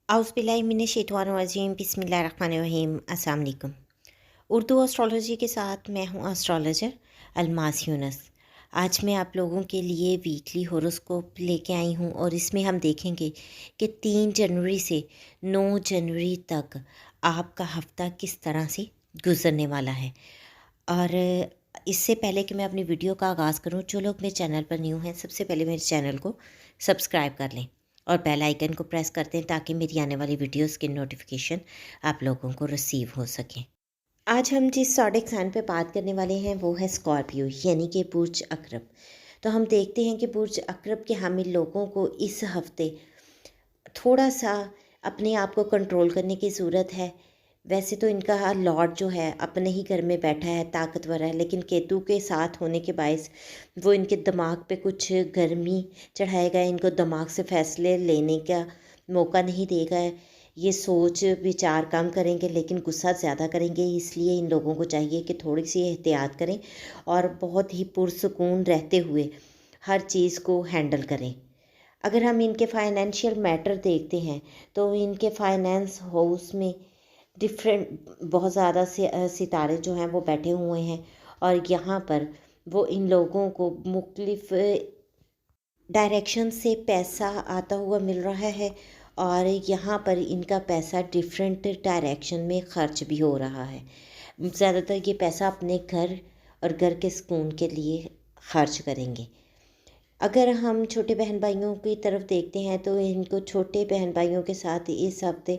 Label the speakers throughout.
Speaker 1: औज़ुबिल्लाहिमिनश्शैतानिर्रजीम बिस्मिल्लाहिर्रहमानिर्रहीम अस्सलाम वालेकुम। उर्दू एस्ट्रोलॉजी के साथ मैं हूँ एस्ट्रोलॉजर अलमास यूनुस। आज मैं आप लोगों के लिए वीकली होरोस्कोप लेके आई हूँ और इसमें हम देखेंगे कि 3 जनवरी से 9 जनवरी तक आपका हफ्ता किस तरह से गुजरने वाला है। और इससे पहले कि मैं अपनी वीडियो का आगाज़ करूँ, जो लोग मेरे चैनल पर न्यू हैं सबसे पहले मेरे चैनल को सब्सक्राइब कर लें और बेल आइकन को प्रेस कर दें ताकि मेरी आने वाली वीडियोस की नोटिफिकेशन आप लोगों को रिसीव हो सके। आज हम जिस ज़ोडिएक साइन पे बात करने वाले हैं वो है स्कॉर्पियो यानी कि बुर्ज अकरब। तो हम देखते हैं कि बुर्ज अकरब के हामिल लोगों को इस हफ्ते थोड़ा सा अपने आप को कंट्रोल करने की ज़रूरत है। वैसे तो इनका लॉर्ड जो है अपने ही घर में बैठा है, ताकतवर है, लेकिन केतु के साथ होने के बायस वो इनके दिमाग पे कुछ गर्मी चढ़ाएगा, इनको दिमाग से फैसले लेने का मौका नहीं देगा। ये सोच विचार कम करेंगे लेकिन गुस्सा ज़्यादा करेंगे, इसलिए इन लोगों को चाहिए कि थोड़ी सी एहतियात करें और बहुत ही पुरसुकून रहते हुए हर चीज़ को हैंडल करें। अगर हम इनके फाइनेंशियल मैटर देखते हैं तो इनके फाइनेंस हाउस में डिफरेंट बहुत ज़्यादा से सितारे जो हैं वो बैठे हुए हैं और यहाँ पर वो इन लोगों को मुख्तलिफ डायरेक्शन से पैसा आता हुआ मिल रहा है और यहाँ पर इनका पैसा डिफरेंट डायरेक्शन में ख़र्च भी हो रहा है। ज़्यादातर ये पैसा अपने घर और घर के सुकून के लिए खर्च करेंगे। अगर हम छोटे बहन भाइयों की तरफ देखते हैं तो इनको छोटे बहन भाइयों के साथ इस हफ्ते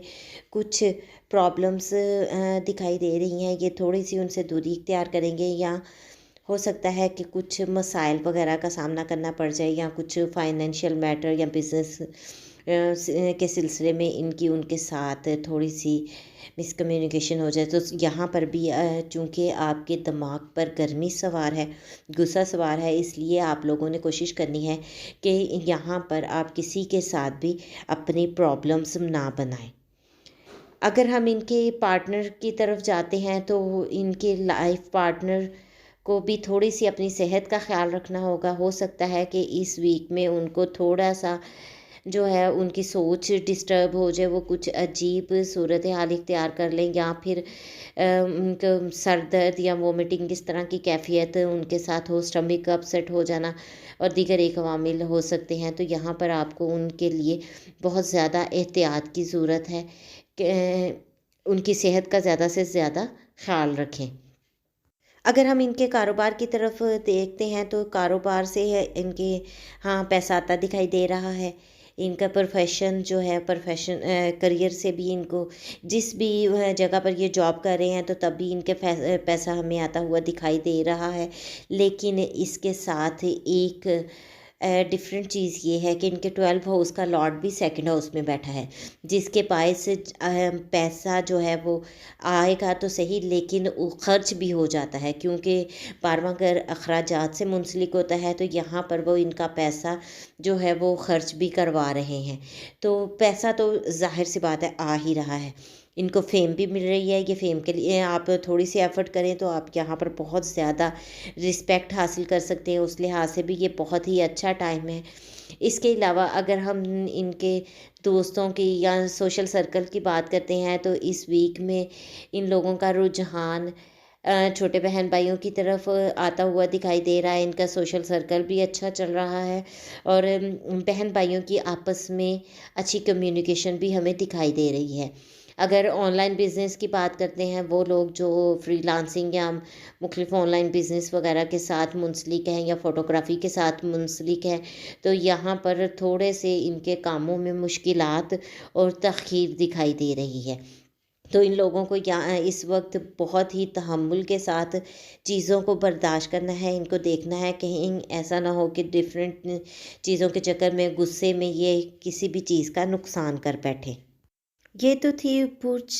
Speaker 1: कुछ प्रॉब्लम्स दिखाई दे रही हैं। ये थोड़ी सी उनसे दूरी इख्तियार करेंगे या हो सकता है कि कुछ मसाइल वगैरह का सामना करना पड़ जाए या कुछ फाइनेंशियल मैटर या बिज़नेस के सिलसिले में इनकी उनके साथ थोड़ी सी मिसकम्युनिकेशन हो जाए। तो यहाँ पर भी चूँकि आपके दिमाग पर गर्मी सवार है, गुस्सा सवार है, इसलिए आप लोगों ने कोशिश करनी है कि यहाँ पर आप किसी के साथ भी अपनी प्रॉब्लम्स ना बनाएं। अगर हम इनके पार्टनर की तरफ जाते हैं तो इनके लाइफ पार्टनर को भी थोड़ी सी अपनी सेहत का ख्याल रखना होगा। हो सकता है कि इस वीक में उनको थोड़ा सा जो है उनकी सोच डिस्टर्ब हो जाए, वो कुछ अजीब सूरत हाल इख्तियार कर लें या फिर उनको सर दर्द या वोमिटिंग इस तरह की कैफियत उनके साथ हो, स्टमक अपसेट हो जाना और दीगर एक अवामिल हो सकते हैं। तो यहाँ पर आपको उनके लिए बहुत ज़्यादा एहतियात की ज़रूरत है कि उनकी सेहत का ज़्यादा से ज़्यादा ख्याल रखें। अगर हम इनके कारोबार की तरफ देखते हैं तो कारोबार से है इनके हाँ पैसा आता दिखाई दे रहा है। इनका प्रोफेशन जो है प्रोफेशन करियर से भी इनको जिस भी जगह पर ये जॉब कर रहे हैं तो तब भी इनके पैसा हमें आता हुआ दिखाई दे रहा है। लेकिन इसके साथ एक डिफरेंट चीज़ ये है कि इनके 12 हाउस का लॉर्ड भी सेकंड हाउस में बैठा है, जिसके बायस पैसा जो है वो आएगा तो सही लेकिन वो खर्च भी हो जाता है, क्योंकि 12वां घर अखराजात से मुंसलिक होता है। तो यहाँ पर वो इनका पैसा जो है वो खर्च भी करवा रहे हैं। तो पैसा तो ज़ाहिर सी बात है आ ही रहा है। इनको फ़ेम भी मिल रही है। ये फ़ेम के लिए आप थोड़ी सी एफ़र्ट करें तो आप यहाँ पर बहुत ज़्यादा रिस्पेक्ट हासिल कर सकते हैं। उस लिहाज से भी ये बहुत ही अच्छा टाइम है। इसके अलावा अगर हम इनके दोस्तों की या सोशल सर्कल की बात करते हैं तो इस वीक में इन लोगों का रुझान छोटे बहन भाइयों की तरफ आता हुआ दिखाई दे रहा है। इनका सोशल सर्कल भी अच्छा चल रहा है और बहन भाइयों की आपस में अच्छी कम्युनिकेशन भी हमें दिखाई दे रही है। अगर ऑनलाइन बिज़नेस की बात करते हैं, वो लोग जो फ्रीलांसिंग या मुख्तलिफ ऑनलाइन बिज़नेस वगैरह के साथ मुंसलिक हैं या फ़ोटोग्राफ़ी के साथ मुंसलिक हैं, तो यहाँ पर थोड़े से इनके कामों में मुश्किलात और तख़ीर दिखाई दे रही है। तो इन लोगों को यहाँ इस वक्त बहुत ही तहम्मुल के साथ चीज़ों को बर्दाश्त करना है। इनको देखना है कहीं ऐसा ना हो कि डिफरेंट चीज़ों के चक्कर में गुस्से में ये किसी भी चीज़ का नुकसान कर बैठे। ये तो थी बुर्ज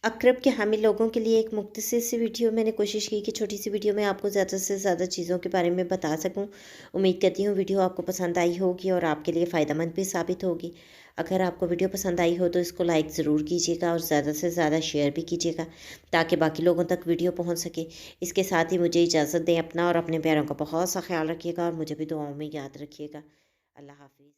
Speaker 1: अकरब के हामिल लोगों के लिए एक मुख्तसर सी वीडियो। मैंने कोशिश की कि छोटी सी वीडियो में आपको ज़्यादा से ज़्यादा चीज़ों के बारे में बता सकूं। उम्मीद करती हूँ वीडियो आपको पसंद आई होगी और आपके लिए फ़ायदेमंद भी साबित होगी। अगर आपको वीडियो पसंद आई हो तो इसको लाइक ज़रूर कीजिएगा और ज़्यादा से ज़्यादा शेयर भी कीजिएगा ताकि बाकी लोगों तक वीडियो पहुँच सके। इसके साथ ही मुझे इजाज़त दें। अपना और अपने प्यारों का बहुत सा ख्याल रखिएगा और मुझे भी दुआओं में याद रखिएगा। अल्लाह हाफ़िज़।